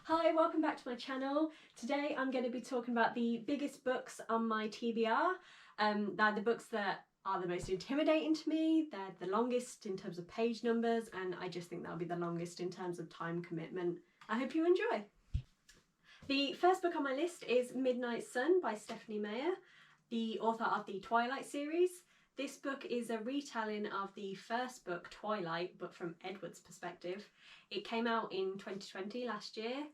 Hi, welcome back to my channel. Today I'm going to be talking about the biggest books on my TBR. They're the books that are the most intimidating to me, they're the longest in terms of page numbers, and I just think that'll be the longest in terms of time commitment. I hope you enjoy. The first book on my list is Midnight Sun by Stephanie Meyer, the author of the Twilight series. This book is a retelling of the first book, Twilight, but from Edward's perspective. It came out in 2020, last year.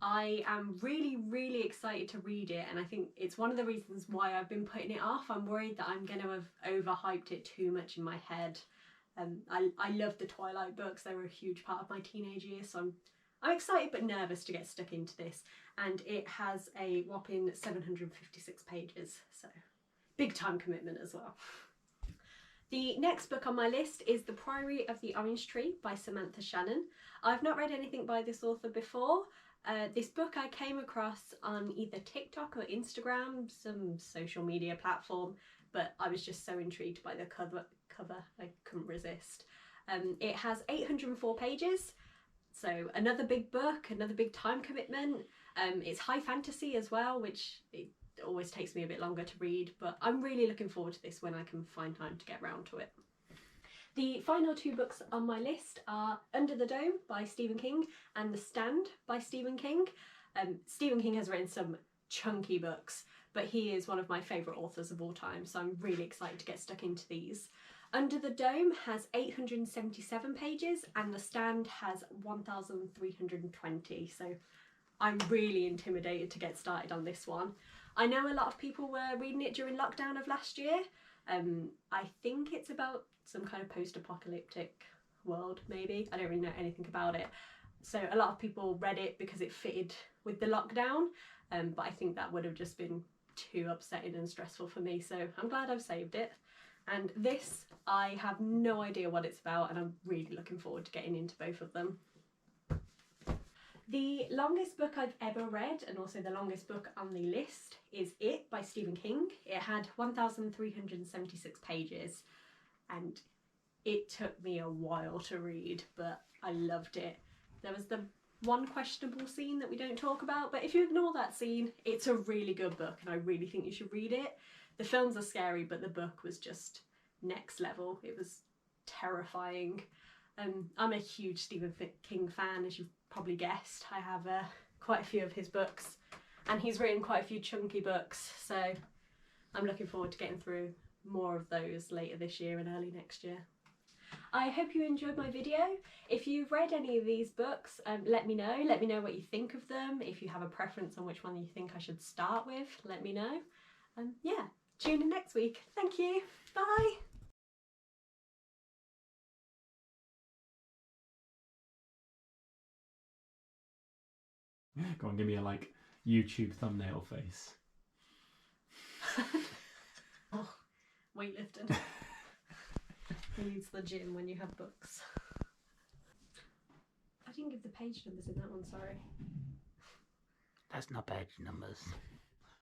I am really excited to read it, and I think it's one of the reasons why I've been putting it off. I'm worried that I'm going to have overhyped it too much in my head. I love the Twilight books, they were a huge part of my teenage years, so I'm excited but nervous to get stuck into this. And it has a whopping 756 pages, so big time commitment as well. The next book on my list is The Priory of the Orange Tree by Samantha Shannon. I've not read anything by this author before. This book I came across on either TikTok or Instagram, some social media platform, but I was just so intrigued by the cover I couldn't resist. It has 804 pages, so another big book, another big time commitment. It's high fantasy as well, which it always takes me a bit longer to read, but I'm really looking forward to this when I can find time to get round to it. The final two books on my list are Under the Dome by Stephen King and The Stand by Stephen King. Stephen King has written some chunky books, but he is one of my favourite authors of all time, so I'm really excited to get stuck into these. Under the Dome has 877 pages and The Stand has 1,320, so I'm really intimidated to get started on this one. I know a lot of people were reading it during lockdown of last year. I think it's about some kind of post-apocalyptic world, maybe. I don't really know anything about it. So a lot of people read it because it fitted with the lockdown, but I think that would have just been too upsetting and stressful for me, so I'm glad I've saved it. And this, I have no idea what it's about, and I'm really looking forward to getting into both of them. The longest book I've ever read, and also the longest book on the list, is It by Stephen King. It had 1,376 pages, and it took me a while to read, but I loved it. There was the one questionable scene that we don't talk about, but if you ignore that scene, it's a really good book, and I really think you should read it. The films are scary, but the book was just next level. It was terrifying. I'm a huge Stephen King fan, as you've probably guessed. I have quite a few of his books, and he's written quite a few chunky books, so I'm looking forward to getting through more of those later this year and early next year. I hope you enjoyed my video. If you've read any of these books, let me know what you think of them. If you have a preference on which one you think I should start with, let me know. Yeah, tune in next week. Thank you, bye! Go on, give me a YouTube thumbnail face. Oh, weightlifting. Who needs the gym when you have books? I didn't give the page numbers in that one, sorry. That's not page numbers.